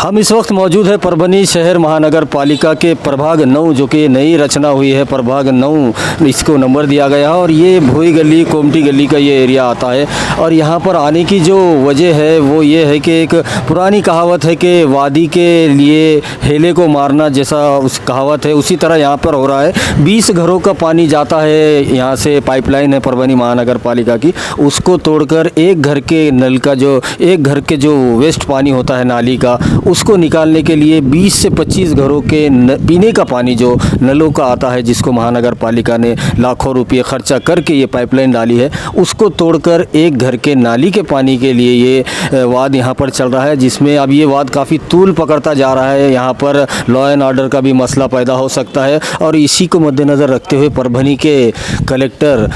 हम इस वक्त मौजूद है परभनी शहर महानगर पालिका के प्रभाग 9, जो कि नई रचना हुई है। प्रभाग 9 इसको नंबर दिया गया है और ये भोई गली कोमटी गली का ये एरिया आता है। और यहाँ पर आने की जो वजह है वो ये है कि एक पुरानी कहावत है कि वादी के लिए हेले को मारना, जैसा उस कहावत है उसी तरह यहाँ पर हो रहा है। 20 घरों का पानी जाता है, यहाँ से पाइपलाइन है परभनी महानगर पालिका की, उसको तोड़कर एक घर के नल का एक घर के जो वेस्ट पानी होता है नाली का, उसको निकालने के लिए 20 से 25 घरों के पीने का पानी जो नलों का आता है, जिसको महानगर पालिका ने लाखों रुपये खर्चा करके ये पाइपलाइन डाली है, उसको तोड़कर एक घर के नाली के पानी के लिए ये वाद यहाँ पर चल रहा है। जिसमें अब ये वाद काफ़ी तूल पकड़ता जा रहा है। यहाँ पर लॉ एंड ऑर्डर का भी मसला पैदा हो सकता है। और इसी को मद्देनज़र रखते हुए परभनी के कलेक्टर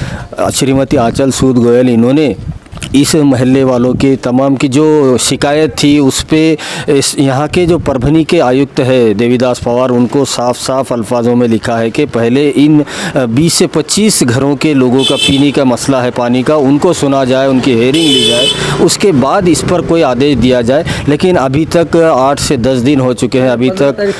श्रीमती आंचल सूद गोयल, इन्होंने इस महल्ले वालों के तमाम की जो शिकायत थी उस पर यहाँ के जो परभनी के आयुक्त है देवीदास पवार, उनको साफ साफ अल्फाजों में लिखा है कि पहले इन 20 से 25 घरों के लोगों का पीने का मसला है पानी का, उनको सुना जाए, उनकी हेयरिंग ली जाए, उसके बाद इस पर कोई आदेश दिया जाए। लेकिन अभी तक 8 से 10 दिन हो चुके हैं, अभी तक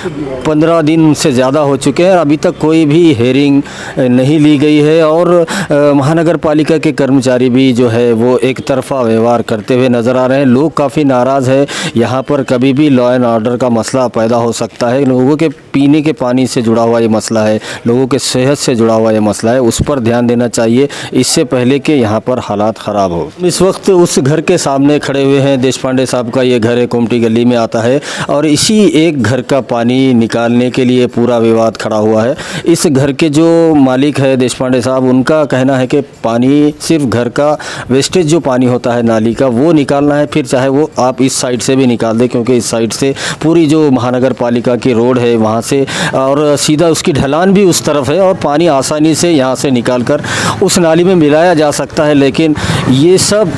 15 दिन से ज़्यादा हो चुके हैं, अभी तक कोई भी हेयरिंग नहीं ली गई है। और महानगर पालिका के कर्मचारी भी जो है वो एक तरफा व्यवहार करते हुए नज़र आ रहे हैं। लोग काफ़ी नाराज़ है। यहाँ पर कभी भी लॉ एंड ऑर्डर का मसला पैदा हो सकता है। लोगों के पीने के पानी से जुड़ा हुआ ये मसला है, लोगों के सेहत से जुड़ा हुआ ये मसला है, उस पर ध्यान देना चाहिए इससे पहले कि यहाँ पर हालात ख़राब हो। इस वक्त उस घर के सामने खड़े हुए हैं। देश पांडे साहब का ये घर है, कोमटी गली में आता है, और इसी एक घर का पानी निकालने के लिए पूरा विवाद खड़ा हुआ है। इस घर के जो मालिक है देश पांडे साहब, उनका कहना है कि पानी सिर्फ घर का वेस्टेज जो पानी होता है नाली का वो निकालना है, फिर चाहे वो आप इस साइड से भी निकाल दें, क्योंकि इस साइड से पूरी जो महानगर पालिका की रोड है वहाँ से और सीधा उसकी ढलान भी उस तरफ है और पानी आसानी से यहाँ से निकालकर उस नाली में मिलाया जा सकता है। लेकिन ये सब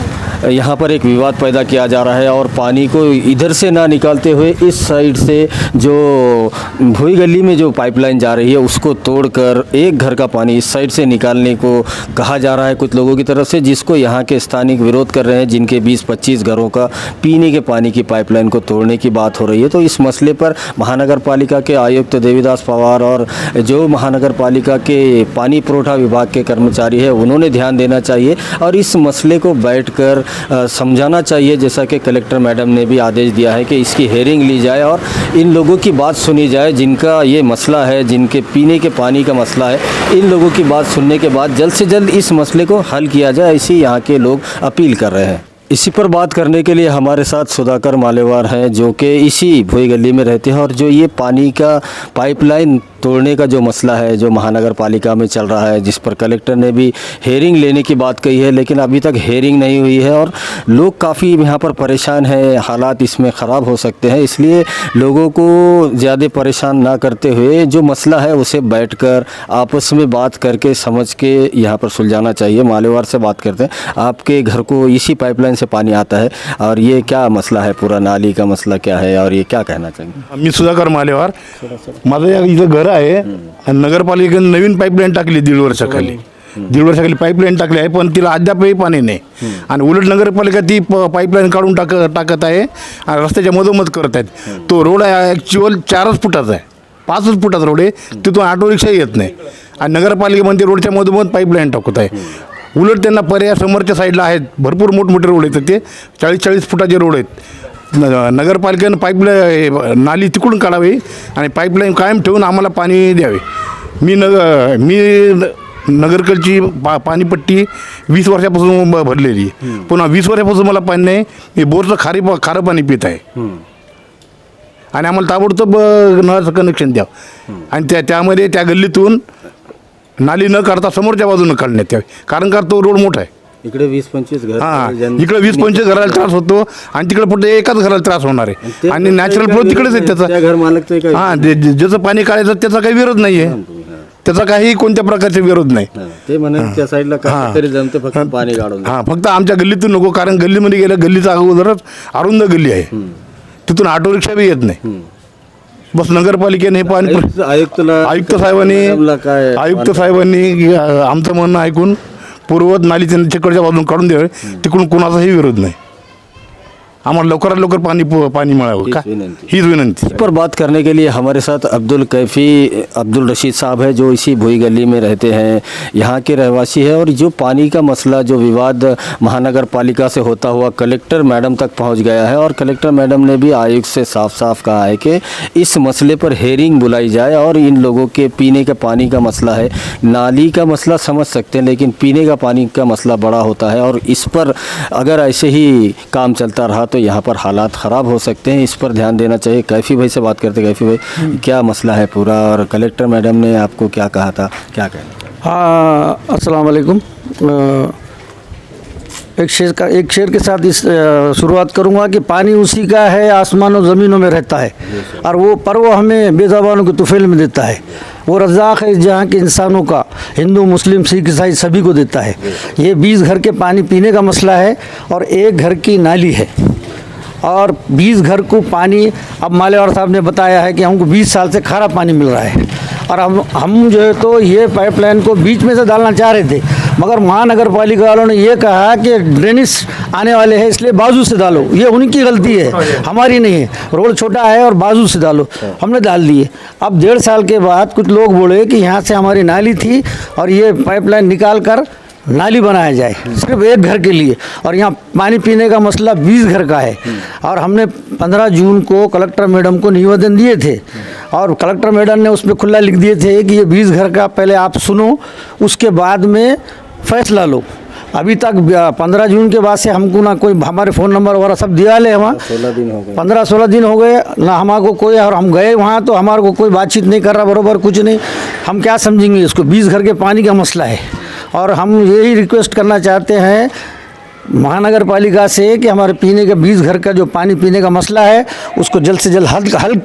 यहाँ पर एक विवाद पैदा किया जा रहा है और पानी को इधर से ना निकालते हुए इस साइड से जो भोई गली में जो पाइपलाइन जा रही है उसको तोड़कर एक घर का पानी इस साइड से निकालने को कहा जा रहा है कुछ लोगों की तरफ से, जिसको यहाँ के स्थानिक विरोध कर रहे हैं, जिनके 20-25 घरों का पीने के पानी की पाइपलाइन को तोड़ने की बात हो रही है। तो इस मसले पर महानगर पालिका के आयुक्त देवीदास पवार और जो महानगर पालिका के पानी पुरवठा विभाग के कर्मचारी है, उन्होंने ध्यान देना चाहिए और इस मसले को बैठकर समझाना चाहिए, जैसा कि कलेक्टर मैडम ने भी आदेश दिया है कि इसकी हेयरिंग ली जाए और इन लोगों की बात सुनी जाए, जिनका ये मसला है, जिनके पीने के पानी का मसला है। इन लोगों की बात सुनने के बाद जल्द से जल्द इस मसले को हल किया जाए, ऐसी यहाँ के लोग अपील कर रहे हैं। इसी पर बात करने के लिए हमारे साथ सुधाकर मालेवार हैं, जो कि इसी भोई गली में रहते हैं और जो ये पानी का पाइपलाइन तोड़ने का जो मसला है जो महानगर पालिका में चल रहा है, जिस पर कलेक्टर ने भी हेयरिंग लेने की बात कही है, लेकिन अभी तक हेयरिंग नहीं हुई है और लोग काफ़ी यहाँ पर परेशान हैं, हालात इसमें ख़राब हो सकते हैं। इसलिए लोगों को ज़्यादा परेशान ना करते हुए जो मसला है उसे बैठकर आपस में बात करके समझ के यहाँ पर सुलझाना चाहिए। मालेवार से बात करते हैं, आपके घर को इसी पाइपलाइन से पानी आता है और ये क्या मसला है, पूरा नाली का मसला क्या है और ये क्या कहना चाहिए? मी सुधाकर मालेवार, माझं इथं घर आहे आणि नगरपालिकेने नवीन पाईपलाईन टाकली 1.5 वर्षाखाली. 1.5 वर्षाखाली पाईपलाईन टाकली आहे, पण तिला अद्यापही पाणी नाही आणि उलट नगरपालिका ती पाईपलाईन काढून टाकत आहे आणि रस्त्याच्या मधोमध करत आहेत. तो रोड आहे ॲक्च्युअल 4 फुटाचा आहे, 5 फुटाचा रोड आहे, तिथून ऑटो रिक्षा येत नाही आणि नगरपालिकेमध्ये रोडच्या मधोमध पाईपलाईन टाकत आहे. उलट त्यांना पर्याय समोरच्या साईडला आहेत, भरपूर मोठमोठे रोड आहेत, ते 40-40 फुटाचे रोड आहेत. नगरपालिकेनं पाईपलाईन नाली तिकडून काढावी आणि पाईपलाईन कायम ठेवून आम्हाला पाणी द्यावे. मी नगरकडची पाणीपट्टी 20 वर्षापासून भरलेली, पुन्हा 20 वर्षापासून मला पाणी नाही. मी बोरचं खारं पाणी पित आहे आणि आम्हाला ताबडतोब नळाचं कनेक्शन द्यावं आणि त्यामध्ये त्या गल्लीतून नाली न काढता समोरच्या बाजूनं काढण्यात यावी, कारण का तो रोड मोठा आहे. इकडे 20-25 घर, इकडे 20-25 घराला त्रास होतो आणि तिकडे फक्त एकाच घराला त्रास होणार आहे आणि नॅचरल फ्लो तिकडेच आहे त्याचा. घर मालक ज्याचं पाणी काढायचं त्याचा काही विरोध नाही आहे, त्याचा काही कोणत्या प्रकारचा विरोध नाही. ते म्हणा त्या साईडला काहीतरी जमते फक्त पाणी काढून. फक्त आमच्या गल्लीतून नको, कारण गल्लीमध्ये गेलं, गल्लीचा अगोदरच अरुंद गल्ली आहे, तिथून ऑटो रिक्षा बी येत नाही. बस नगरपालिकेने पाणी आयुक्त साहेबांनी आमचं म्हणणं ऐकून पूर्वत नाली तिकडच्या बाजून काढून द्यावे, तिकडून कोणाचाही विरोध नाही. आम्हाला लवकरात लवकर पाणी मिळावं का, हीच विनंती. पर बात करने के लिए हमारे साथ अब्दुल रशीद साहब है, जो इसी भोई गली में रहते हैं, यहाँ के रहवासी है. और जो पानी का मसला, जो विवाद महानगर पालिका से होता हुआ कलेक्टर मैडम तक पहुँच गया है, और कलेक्टर मैडम ने भी आयुक्त से साफ साफ कहा है कि इस मसले पर हेयरिंग बुलाई जाए. और इन लोगों के पीने का पानी का मसला है, नाली का मसला समझ सकते हैं, लेकिन पीने का पानी का मसला बड़ा होता है. और इस पर अगर ऐसे ही काम चलता रहा तो यहाँ पर हालात ख़राब हो सकते हैं. इस पर ध्यान देना चाहिए. कैफी भाई से बात करते. कैफी भाई, क्या मसला है पूरा, और कलेक्टर मैडम ने आपको क्या कहा था, क्या कहना? हाँ, अस्सलाम वालेकुम. एक शेर के साथ इस शुरुआत करूँगा कि पानी उसी का है, आसमानों ज़मीनों में रहता है, और वो हमें बेज़बानों के तुफैल में देता है. वो रज़ाक़ है जहाँ के इंसानों का, हिंदू मुस्लिम सिख ईसाई सभी को देता है. ये 20 घर के पानी पीने का मसला है, और एक घर की नाली है, और 20 घर को पानी. अब मालेवार साहब ने बताया है कि हमको 20 साल से खारा पानी मिल रहा है, और हम जो है तो ये पाइपलाइन को बीच में से डालना चाह रहे थे, मगर महानगर पालिका वालों ने ये कहा कि ड्रेनेज आने वाले हैं, इसलिए बाजू से डालो. ये उनकी गलती है, हमारी नहीं है. रोड छोटा है और बाजू से डालो, हमने डाल दिए. अब 1.5 साल के बाद कुछ लोग बोले कि यहाँ से हमारी नाली थी और ये पाइपलाइन निकाल कर नाली बनाया जाए सिर्फ एक घर के लिए, और यहाँ पानी पीने का मसला 20 घर का है. और हमने 15 जून को कलेक्टर मैडम को निवेदन दिए थे, और कलेक्टर मैडम ने उसमें खुला लिख दिए थे कि ये 20 घर का पहले आप सुनो, उसके बाद में फैसला लो. अभी तक 15 जून के बाद से हमको ना कोई, हमारे फ़ोन नंबर वगैरह सब दिया ले, वहाँ 15-16 दिन हो गए ना हमारे कोई. और हम गए वहाँ तो हमारे को कोई बातचीत नहीं कर रहा, बराबर कुछ नहीं. हम क्या समझेंगे इसको? 20 घर के पानी का मसला है, और हम यही रिक्वेस्ट करना चाहते हैं महानगर पालिका से कि हमारे पीने के 20 घर का जो पानी पीने का मसला है उसको जल्द से जल्द हल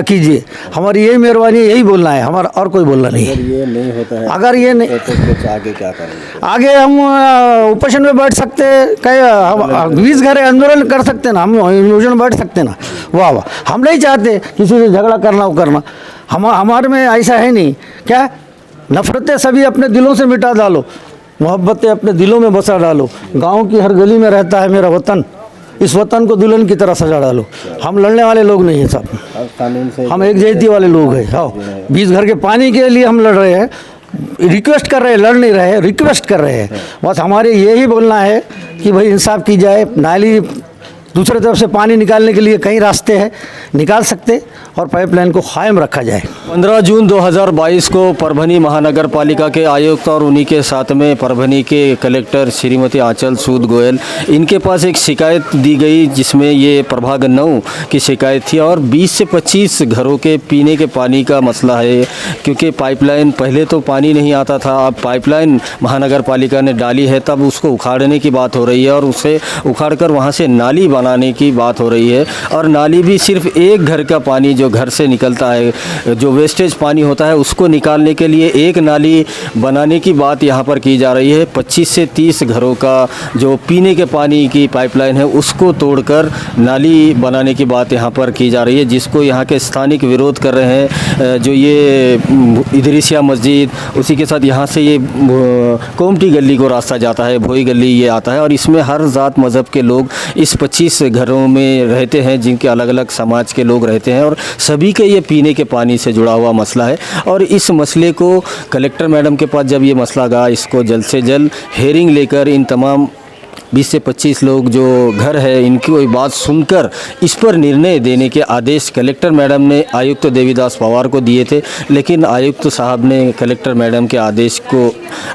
कीजिए. हमारी यही मेहरबानी, यही बोलना है हमारा, और कोई बोलना नहीं है. अगर ये नहीं होता है, अगर ये नहीं तो कुछ आगे क्या करेंगे? आगे हम उपोषण में बैठ सकते हैं, हम 20 घर आंदोलन कर सकते ना, हम उपोषण में बैठ सकते ना. वाह, हम नहीं चाहते किसी से झगड़ा करना. हमारे में ऐसा है नहीं. क्या नफरतें सभी अपने दिलों से मिटा डालो, मोहब्बतें अपने दिलों में बसा डालो. गांव की हर गली में रहता है मेरा वतन, इस वतन को दुल्हन की तरह सजा डालो. हम लड़ने वाले लोग नहीं हैं सब, हम एक जहती वाले लोग हैं. हाँ, 20 घर के पानी के लिए हम लड़ रहे हैं, रिक्वेस्ट कर रहे हैं, लड़ नहीं रहे, रिक्वेस्ट कर रहे हैं. बस हमारे यही बोलना है कि भाई इंसाफ की जाए. नाली दूसरी तरफ से पानी निकालने के लिए कई रास्ते हैं, निकाल सकते, और पाइपलाइन को कायम रखा जाए. 15 जून 2022 को परभनी महानगर पालिका के आयुक्त और उन्हीं के साथ में परभनी के कलेक्टर श्रीमती आंचल सूद गोयल, इनके पास एक शिकायत दी गई, जिसमें ये प्रभाग 9 की शिकायत थी. और 20 से 25 घरों के पीने के पानी का मसला है, क्योंकि पाइपलाइन पहले तो पानी नहीं आता था, अब पाइपलाइन महानगर पालिका ने डाली है, तब उसको उखाड़ने की बात हो रही है, और उसे उखाड़ कर वहाँ से नाली बनाने की बात हो रही है. और नाली भी सिर्फ एक घर का पानी जो घर से निकलता है, जो वेस्टेज पानी होता है, उसको निकालने के लिए एक नाली बनाने की बात यहाँ पर की जा रही है. 25 से 30 घरों का जो पीने के पानी की पाइपलाइन है उसको तोड़कर नाली बनाने की बात यहाँ पर की जा रही है, जिसको यहाँ के स्थानिक विरोध कर रहे हैं. जो ये इदरिसिया मस्जिद, उसी के साथ यहाँ से ये कोमटी गली को रास्ता जाता है, भोई गली ये आता है, और इसमें हर ज़ात मज़हब के लोग इस 25 घरों में रहते हैं, जिनके अलग अलग समाज के लोग रहते हैं, और सभी के ये पीने के पानी से जुड़ा हुआ मसला है. और इस मसले को कलेक्टर मैडम के पास जब ये मसला गया, इसको जल्द से जल्द हेयरिंग लेकर इन तमाम 20 से 25 लोग जो घर है इनकी बात सुनकर इस पर निर्णय देने के आदेश कलेक्टर मैडम ने आयुक्त देवीदास पवार को दिए थे. लेकिन आयुक्त साहब ने कलेक्टर मैडम के आदेश को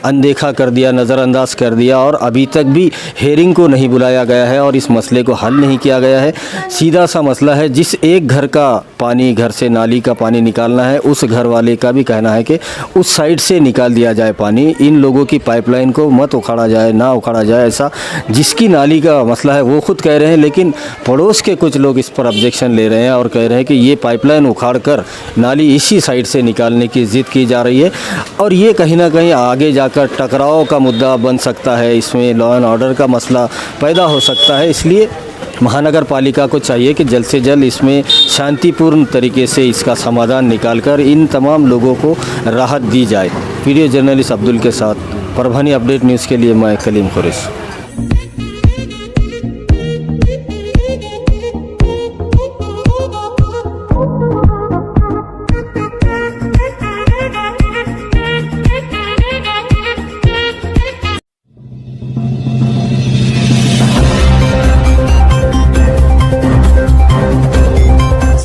अनदेखा कर दिया, नज़रअंदाज कर दिया, और अभी तक भी हेयरिंग को नहीं बुलाया गया है और इस मसले को हल नहीं किया गया है. सीधा सा मसला है, जिस एक घर का पानी, घर से नाली का पानी निकालना है, उस घर वाले का भी कहना है कि उस साइड से निकाल दिया जाए पानी. इन लोगों की पाइपलाइन को मत उखाड़ा जाए, ना उखाड़ा जाए. ऐसा जिसकी नाली का मसला है वो खुद कह रहे हैं, लेकिन पड़ोस के कुछ लोग इस पर ऑब्जेक्शन ले रहे हैं और कह रहे हैं कि ये पाइपलाइन उखाड़कर नाली इसी साइड से निकालने की ज़िद की जा रही है, और ये कहीं ना कहीं आगे जाकर टकराव का मुद्दा बन सकता है. इसमें लॉ एंड ऑर्डर का मसला पैदा हो सकता है. इसलिए महानगर पालिका को चाहिए कि जल्द से जल्द इसमें शांतिपूर्ण तरीके से इसका समाधान निकालकर इन तमाम लोगों को राहत दी जाए. वीडियो जर्नलिस्ट अब्दुल के साथ परभनी अपडेट न्यूज़ के लिए मैं कलीम खुरैशी.